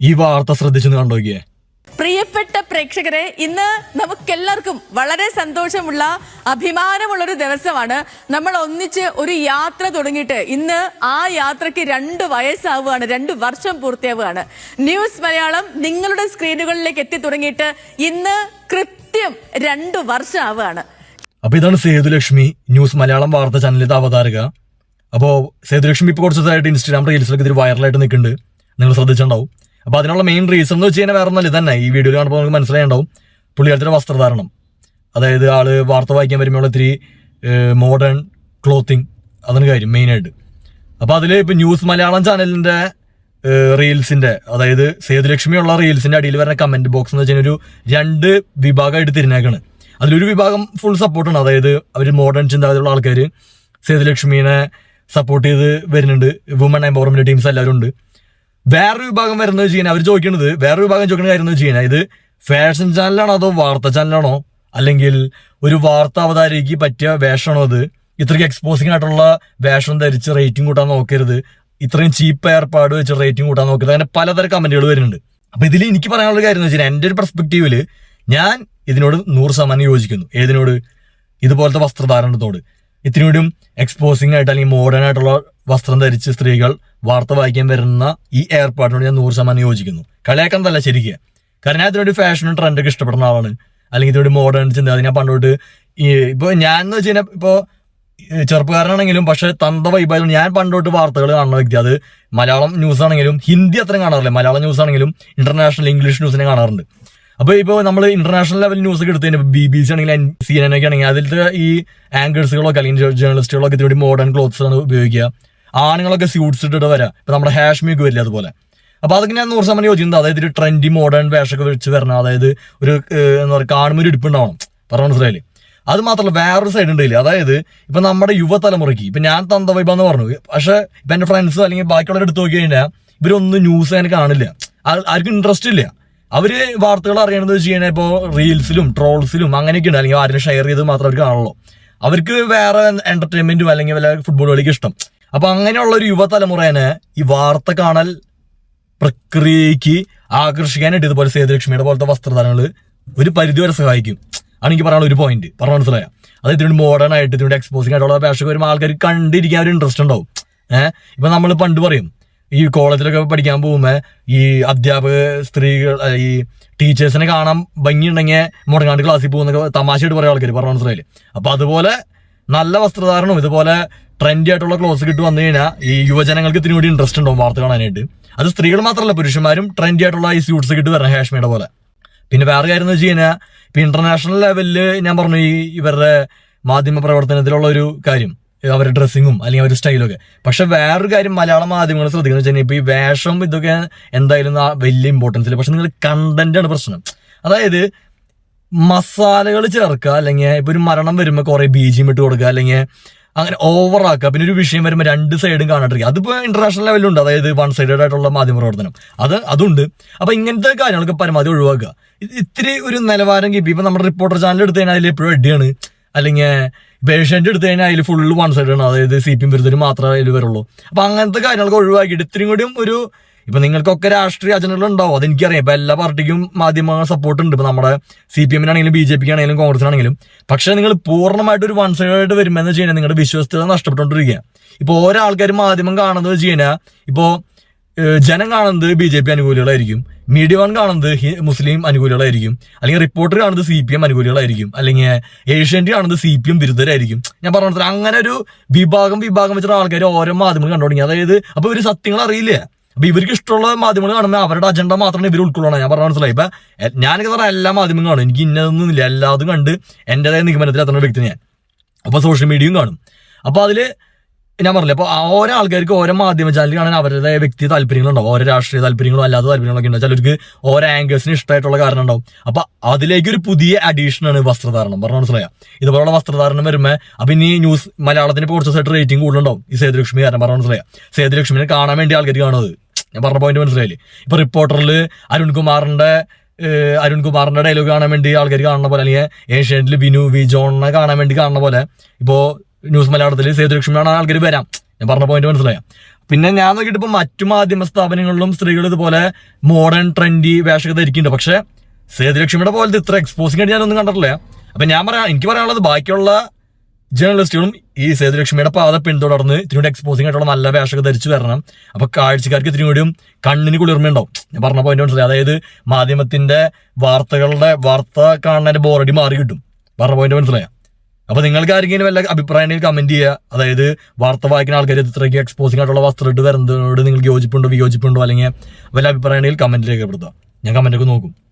ഈ വാർത്ത ശ്രദ്ധിച്ചു കണ്ടോക്കിയേ. പ്രിയപ്പെട്ട പ്രേക്ഷകരെ, ഇന്ന് നമുക്കെല്ലാവർക്കും വളരെ സന്തോഷമുള്ള അഭിമാനമുള്ളൊരു ദിവസമാണ്. നമ്മൾ ഒന്നിച്ച് ഒരു യാത്ര തുടങ്ങിയിട്ട് ഇന്ന് ആ യാത്രയ്ക്ക് 2 വയസ്സാവുകയാണ്, 2 വർഷം പൂർത്തിയാവുകയാണ്. ന്യൂസ് മലയാളം നിങ്ങളുടെ സ്ക്രീനുകളിലേക്ക് എത്തി തുടങ്ങിയിട്ട് ഇന്ന് കൃത്യം 2 വർഷം ആവുകയാണ്. അപ്പൊ ഇതാണ് സേതുലക്ഷ്മി, ന്യൂസ് മലയാളം വാർത്താ ചാനലിലെ അവതാരക. അപ്പോ സേതുലക്ഷ്മി ഇപ്പൊ കുറച്ച് ദിവസമായിട്ട് ഇൻസ്റ്റാഗ്രാം റീൽസിലൊക്കെ ഇതിൽ വൈറലായിട്ട് നിൽക്കുന്നുണ്ട്, നിങ്ങൾ ശ്രദ്ധിച്ചിട്ടുണ്ടാവും. അപ്പൊ അതിനുള്ള മെയിൻ റീസൺ എന്ന് വെച്ച് കഴിഞ്ഞാൽ വേറെ ഒന്നല്ല, തന്നെ ഈ വീഡിയോയിൽ കാണുമ്പോൾ നമുക്ക് മനസ്സിലായിട്ടുണ്ടാവും. പുള്ളിക്കാരത്തിന്റെ വസ്ത്രധാരണം, അതായത് ആള് വാർത്ത വായിക്കാൻ വരുമ്പോൾ ഇത്തിരി മോഡേൺ ക്ലോത്തിങ്, അതാണ് കാര്യം മെയിനായിട്ട്. അപ്പൊ അതിൽ ഇപ്പൊ ന്യൂസ് മലയാളം ചാനലിന്റെ റീൽസിന്റെ, അതായത് സേതുലക്ഷ്മിയുള്ള റീൽസിന്റെ അടിയിൽ വരുന്ന കമന്റ് ബോക്സ് എന്ന് വെച്ചാൽ ഒരു 2 വിഭാഗമായിട്ട് തിരിഞ്ഞേക്കാണ്. അതിലൊരു വിഭാഗം ഫുൾ സപ്പോർട്ടാണ്, അതായത് അവർ മോഡേൺ ചിന്താഗതിയുള്ള ആൾക്കാർ സേതുലക്ഷ്മിനെ സപ്പോർട്ട് ചെയ്ത് വരുന്നുണ്ട്, വുമൺ എംപവർമെന്റ് ടീംസ് എല്ലാവരും ഉണ്ട്. വേറൊരു വിഭാഗം വരുന്നത് വെച്ച് കഴിഞ്ഞാൽ അവർ ചോദിക്കുന്നത്, വേറൊരു വിഭാഗം ചോദിക്കുന്ന കാര്യം എന്ന് വെച്ച് കഴിഞ്ഞാൽ ഇത് ഫാഷൻ ചാനലാണോ അതോ വാർത്താ ചാനലാണോ, അല്ലെങ്കിൽ ഒരു വാർത്ത അവതാരിക്ക് പറ്റിയ വേഷമാണോ അത്, ഇത്രയ്ക്ക് എക്സ്പോസിംഗ് ആയിട്ടുള്ള വേഷം ധരിച്ച് റേറ്റിംഗ് കൂട്ടാൻ നോക്കരുത്, ഇത്രയും ചീപ്പ് ഏർപ്പാട് വെച്ച് റേറ്റിംഗ് കൂട്ടാൻ നോക്കരുത്, അങ്ങനെ പലതരം കമന്റുകൾ വരുന്നുണ്ട്. അപ്പൊ ഇതിൽ എനിക്ക് പറയാനുള്ള കാര്യം എന്ന് വെച്ചാൽ എൻ്റെ ഒരു പെർസ്പെക്റ്റീവില് ഞാൻ ഇതിനോട് 100% യോജിക്കുന്നു. ഏതിനോട്? ഇതുപോലത്തെ വസ്ത്രധാരണത്തോട്. ഇത്തിരിയോടും എക്സ്പോസിംഗ് ആയിട്ട് അല്ലെങ്കിൽ മോഡേൺ ആയിട്ടുള്ള വസ്ത്രം ധരിച്ച് സ്ത്രീകൾ വാർത്ത വായിക്കാൻ വരുന്ന ഈ ഏർപ്പാടിനോട് ഞാൻ 100% യോജിക്കുന്നു. കളിയാക്കുന്നതല്ല ശരിക്കും. കാരണം ഞാൻ ഇതിനോട് ഫാഷനും ട്രെൻഡൊക്കെ ഇഷ്ടപ്പെടുന്ന ആളാണ്, അല്ലെങ്കിൽ ഇതിനോട് മോഡേൺ ചിന്താഗതി ഞാൻ പണ്ടോട്ട് ഇപ്പൊ ഞാൻ എന്ന് വെച്ച് കഴിഞ്ഞാൽ ഇപ്പൊ ചെറുപ്പക്കാരനാണെങ്കിലും പക്ഷെ തന്ത വൈബായിരുന്നു. ഞാൻ പണ്ടോട്ട് വാർത്തകൾ കാണുന്ന വ്യക്തി, അത് മലയാളം ന്യൂസ് ആണെങ്കിലും ഹിന്ദി അത്രയും കാണാറില്ല, മലയാളം ന്യൂസ് ആണെങ്കിലും ഇന്റർനാഷണൽ ഇംഗ്ലീഷ് ന്യൂസിനെ കാണാറുണ്ട്. അപ്പൊ ഇപ്പൊ നമ്മൾ ഇന്റർനാഷണൽ ലെവൽ ന്യൂസ് ഒക്കെ എടുത്ത് കഴിഞ്ഞാൽ BBC ആണെങ്കിൽ CNN ഒക്കെ ആണെങ്കിൽ അതിലത്തെ ഈ ആങ്കേഴ്സുകളൊക്കെ അല്ലെങ്കിൽ ജേർണലിസ്റ്റുകളൊക്കെ ഇതിലൂടെ മോഡേൺ ക്ലോത്ത്സ് ആണ് ഉപയോഗിക്കുക. ആണുങ്ങളൊക്കെ സ്യൂട്ട്സ് ഇട്ടിട്ട് വരാം, ഇപ്പൊ നമ്മുടെ ഹാഷ്മിയൊക്കെ വരില്ല അതുപോലെ. അപ്പൊ അതൊക്കെ ഞാൻ 100% യോജിക്കുന്നത്. അതായത് ഒരു ട്രെൻഡി മോഡേൺ വേഷമൊക്കെ വെച്ച് വരണം, അതായത് ഒരു എന്താ പറയുക കാണുമ്പോൾ ഒരു ഇടിപ്പുണ്ടാവണം, പറഞ്ഞ മനസ്സിലായില്ലേ. അത് മാത്രമല്ല വേറൊരു സൈഡ് ഉണ്ടല്ലേ, അതായത് ഇപ്പൊ നമ്മുടെ യുവതലമുറയ്ക്ക്, ഇപ്പൊ ഞാൻ തന്ത വൈബാന്ന് പറഞ്ഞു, പക്ഷെ ഇപ്പൊ എന്റെ ഫ്രണ്ട്സ് അല്ലെങ്കിൽ ബാക്കിയുള്ളവർ എടുത്ത് നോക്കി കഴിഞ്ഞാൽ ഇവരൊന്നും ന്യൂസ് അങ്ങനെ കാണില്ല, ആർക്കും ഇൻട്രസ്റ്റ് ഇല്ല. അവര് വാർത്തകൾ അറിയണത് വെച്ച് കഴിഞ്ഞാൽ ഇപ്പോൾ റീൽസിലും ട്രോൾസിലും അങ്ങനെയൊക്കെ ഉണ്ട്, അല്ലെങ്കിൽ ആരും ഷെയർ ചെയ്ത് മാത്രം അവർ കാണുള്ളൂ. അവർക്ക് വേറെ എന്റർടൈൻമെന്റും അല്ലെങ്കിൽ വല്ല ഫുട്ബോൾ കളിക്ക് ഇഷ്ടം. അപ്പൊ അങ്ങനെയുള്ള ഒരു യുവതലമുറേനെ ഈ വാർത്ത കാണൽ പ്രക്രിയക്ക് ആകർഷിക്കാനായിട്ട് ഇതുപോലെ സേതുലക്ഷ്മിയുടെ പോലത്തെ വസ്ത്രധാരണങ്ങൾ ഒരു പരിധി വരെ സഹായിക്കും ആണ് എനിക്ക് പറയാനുള്ള ഒരു പോയിന്റ്. പറഞ്ഞ മനസ്സിലായ, അതായത് ഇതിനോട് മോഡേൺ ആയിട്ട് ഇതിനോട് എക്സ്പോസിംഗ് ആയിട്ടുള്ള വേഷം വരുമ്പോൾ ആൾക്കാർക്ക് കണ്ടിരിക്കാൻ ഒരു ഇൻട്രസ്റ്റ് ഉണ്ടാവും. ഇപ്പൊ നമ്മൾ പണ്ട് പറയും, ഈ കോളേജിലൊക്കെ പഠിക്കാൻ പോകുമ്പോൾ ഈ അധ്യാപക സ്ത്രീകൾ ഈ ടീച്ചേഴ്സിനെ കാണാൻ ഭംഗിയുണ്ടെങ്കിൽ മുടങ്ങാണ്ട് ക്ലാസ്സിൽ പോകുന്നൊക്കെ തമാശയായിട്ട് പറയാൻ ആൾക്കാർ, പറഞ്ഞ മനസ്സിലായില്ലേ. അപ്പൊ അതുപോലെ നല്ല വസ്ത്രധാരണവും ഇതുപോലെ ട്രെൻഡി ആയിട്ടുള്ള ക്ലോസ് കിട്ടി വന്നു കഴിഞ്ഞാൽ ഈ യുവജനങ്ങൾക്ക് ഇതിനു കൂടി ഇൻട്രസ്റ്റ് ഉണ്ടാവും വാർത്ത കാണാനായിട്ട്. അത് സ്ത്രീകൾ മാത്രമല്ല, പുരുഷന്മാരും ട്രെൻഡി ആയിട്ടുള്ള ഈ സ്യൂട്ട്സ് കിട്ടി വരണം ഹാഷ്മിയുടെ പോലെ. പിന്നെ വേറെ കാര്യം എന്ന് വെച്ച് കഴിഞ്ഞാൽ ഇപ്പൊ ഇന്റർനാഷണൽ ലെവലില് ഞാൻ പറഞ്ഞു ഈ ഇവരുടെ മാധ്യമ പ്രവർത്തനത്തിലുള്ള ഒരു കാര്യം, അവരുടെ ഡ്രസ്സിങ്ങും അല്ലെങ്കിൽ അവരുടെ സ്റ്റൈലൊക്കെ. പക്ഷെ വേറൊരു കാര്യം മലയാള മാധ്യമങ്ങൾ ശ്രദ്ധിക്കുന്നത് വെച്ച് കഴിഞ്ഞാൽ ഇപ്പൊ ഈ വേഷം ഇതൊക്കെ എന്തായാലും വലിയ ഇമ്പോർട്ടൻസ് ഇല്ല, പക്ഷെ നിങ്ങൾ കണ്ടന്റ് ആണ് പ്രശ്നം. അതായത് മസാലകൾ ചേർക്കുക, അല്ലെങ്കിൽ ഇപ്പൊ ഒരു മരണം വരുമ്പോൾ കുറെ BGM ഇട്ട് കൊടുക്കുക, അല്ലെങ്കിൽ അങ്ങനെ ഓവറാക്കുക. പിന്നെ ഒരു വിഷയം വരുമ്പോൾ 2 സൈഡും കാണാണ്ടിരിക്കുക. അതിപ്പോ ഇന്റർനാഷണൽ ലെവലിലുണ്ട്, അതായത് 1 സൈഡഡ് ആയിട്ടുള്ള മാധ്യമ പ്രവർത്തനം അതുണ്ട്. അപ്പൊ ഇങ്ങനത്തെ കാര്യങ്ങളൊക്കെ പരമാവധി ഒഴിവാക്കുക. ഇത്തിരി ഒരു നിലവാരം കിപ്പി. ഇപ്പൊ നമ്മുടെ റിപ്പോർട്ടർ ചാനൽ എടുത്തു കഴിഞ്ഞാൽ അതിൽ എപ്പോഴും അടിയാണ്, അല്ലെങ്കിൽ പേഷ്യന്റ് എടുത്തു കഴിഞ്ഞാൽ അതിൽ ഫുള്ള് 1 സൈഡാണ്, അതായത് CPM വിരുദ്ധര് മാത്രമേ അതിൽ വരുള്ളൂ. അപ്പൊ അങ്ങനത്തെ കാര്യങ്ങളൊക്കെ ഒഴിവാക്കിയിട്ട് ഇത്രയും കൂടിയും ഒരു, ഇപ്പൊ നിങ്ങൾക്കൊക്കെ രാഷ്ട്രീയ അജണ്ടകൾ ഉണ്ടാവും, അതെനിക്കറിയാം. ഇപ്പൊ എല്ലാ പാർട്ടിക്കും മാധ്യമ സപ്പോർട്ട് ഉണ്ട്, ഇപ്പൊ നമ്മുടെ CPM ആണെങ്കിലും BJP ആണെങ്കിലും കോൺഗ്രസിനാണെങ്കിലും. പക്ഷെ നിങ്ങൾ പൂർണ്ണമായിട്ട് ഒരു 1 സൈഡായിട്ട് വരുമ്പോൾ എന്ന് വെച്ച് കഴിഞ്ഞാൽ നിങ്ങളുടെ വിശ്വസ്തത നഷ്ടപ്പെട്ടുകൊണ്ടിരിക്കുക. ഇപ്പൊ ഓരോ ആൾക്കാരും മാധ്യമം കാണുന്നത് വെച്ച് കഴിഞ്ഞാൽ ഇപ്പോ ജനം കാണുന്നത് BJP അനുകൂലികളായിരിക്കും, മീഡിയ വൺ കാണുന്നത് മുസ്ലിം അനുകൂലികളായിരിക്കും, അല്ലെങ്കിൽ റിപ്പോർട്ടർ കാണുന്നത് CPM അനുകൂലികളായിരിക്കും, അല്ലെങ്കിൽ ഏഷ്യാനെറ്റ് കാണുന്നത് CPM വിരുദ്ധരായിരിക്കും. ഞാൻ പറഞ്ഞത് അങ്ങനെ ഒരു വിഭാഗം വെച്ചിട്ട് ആൾക്കാർ ഓരോ മാധ്യമങ്ങൾ കണ്ടു തുടങ്ങി. അതായത് അപ്പൊ ഇവര് സത്യങ്ങൾ അറിയില്ല. അപ്പൊ ഇവർക്ക് ഇഷ്ടമുള്ള മാധ്യമങ്ങൾ കാണുമ്പോൾ അവരുടെ അജണ്ട മാത്രമാണ് ഇവർ ഉൾക്കൊള്ളണം. ഞാൻ പറഞ്ഞ മനസ്സിലായി. ഇപ്പൊ ഞാനൊക്കെ പറഞ്ഞാൽ എല്ലാ മാധ്യമങ്ങളും കാണും, എനിക്ക് ഇന്നതൊന്നുമില്ല, എല്ലാതും കണ്ട് എന്റേതായ നിഗമനത്തിൽ എത്തുന്ന വ്യക്തി ഞാൻ. അപ്പൊ സോഷ്യൽ മീഡിയയും കാണും. അപ്പൊ അതില് ഞാൻ പറഞ്ഞില്ല, അപ്പൊ ഓരോ ആൾക്കാർക്ക് ഓരോ മാധ്യമ ചാനൽ കാണാൻ അവരുടേതായ വ്യക്തി താല്പര്യങ്ങളുണ്ടാവും, ഓരോ രാഷ്ട്രീയ താല്പര്യങ്ങളും അല്ലാത്ത താല്പര്യങ്ങളൊക്കെ ഉണ്ടാവും. ചിലർക്ക് ഓരോ ആങ്കേഴ്സിന് ഇഷ്ടമായിട്ടുള്ള കാരണം ഉണ്ടാവും. അപ്പൊ അതിലേക്ക് ഒരു പുതിയ അഡീഷനാണ് വസ്ത്രധാരണം. പറഞ്ഞ മനസ്സിലായ, ഇതുപോലുള്ള വസ്ത്രധാരണം വരുമ്പോൾ അപ്പൊ ഇനി ന്യൂസ് മലയാളത്തിന് കുറച്ച് ദിവസമായിട്ട് റേറ്റിംഗ് കൂടുതലുണ്ടാവും ഈ സേതുലക്ഷ്മി കാരണം. പറഞ്ഞ മനസ്സിലായ, സേതുലക്ഷ്മിനെ കാണാൻ വേണ്ടി ആൾക്കാർ കാണുന്നത്. ഞാൻ പറഞ്ഞ പോയിന്റ് മനസ്സിലായില്ലേ. ഇപ്പൊ റിപ്പോർട്ടറിൽ അരുൺകുമാറിന്റെ ഡയലോഗ് കാണാൻ വേണ്ടി ആൾക്കാർ കാണുന്ന പോലെ, അല്ലെങ്കിൽ ഏഷ്യാനെറ്റിൽ ബിനു വി ജോണിനെ കാണാൻ വേണ്ടി കാണുന്ന പോലെ ഇപ്പോ ന്യൂസ് മലയാളത്തിൽ സേതുലക്ഷ്മിയാണ് ആൾക്കാർ വരാം. ഞാൻ പറഞ്ഞ പോയിന്റ് മനസ്സിലായ. പിന്നെ ഞാൻ നോക്കിയിട്ട് ഇപ്പൊ മറ്റു മാധ്യമ സ്ഥാപനങ്ങളിലും സ്ത്രീകൾ ഇതുപോലെ മോഡേൺ ട്രെൻഡി വേഷമൊക്കെ ധരിക്കുന്നുണ്ട്. പക്ഷെ സേതുലക്ഷ്മിയുടെ പോലത്തെ ഇത്ര എക്സ്പോസിംഗ് ആയിട്ട് ഞാനൊന്നും കണ്ടിട്ടില്ല. അപ്പൊ എനിക്ക് പറയാനുള്ളത് ബാക്കിയുള്ള ജേർണലിസ്റ്റുകളും ഈ സേതുലക്ഷ്മിയുടെ പാത പിന്തുടർന്ന് ഇതിനോട് എക്സ്പോസിംഗ് ആയിട്ടുള്ള നല്ല വേഷമൊക്കെ ധരിച്ചു വരണം. അപ്പൊ കാഴ്ചക്കാർക്ക് ഇതിനോടും കണ്ണിന് കുളിർമയുണ്ടാവും. ഞാൻ പറഞ്ഞ പോയിന്റ് മനസ്സിലായി. അതായത് മാധ്യമത്തിന്റെ വാർത്ത കാണുന്നതിന്റെ ബോറടി മാറി കിട്ടും. പറഞ്ഞ പോയിന്റ് മനസ്സിലായ? അപ്പൊ നിങ്ങൾക്ക് ആരെങ്കിലും വല്ല അഭിപ്രായങ്ങൾ കമന്റ് ചെയ്യുക. അതായത് വാർത്ത വായിക്കുന്ന ആൾക്കാർ ഇത്രയ്ക്ക് എക്സ്പോസിംഗ് ആയിട്ടുള്ള വസ്ത്രം ഇട്ട് വരുന്നതിനോട് നിങ്ങൾക്ക് യോജിപ്പുണ്ടോ വിയോജിപ്പുണ്ടോ അല്ലെങ്കിൽ വല്ല അഭിപ്രായങ്ങൾ കമന്റിൽ രേഖപ്പെടുത്തുക. ഞാൻ കമന്റൊക്കെ നോക്കും.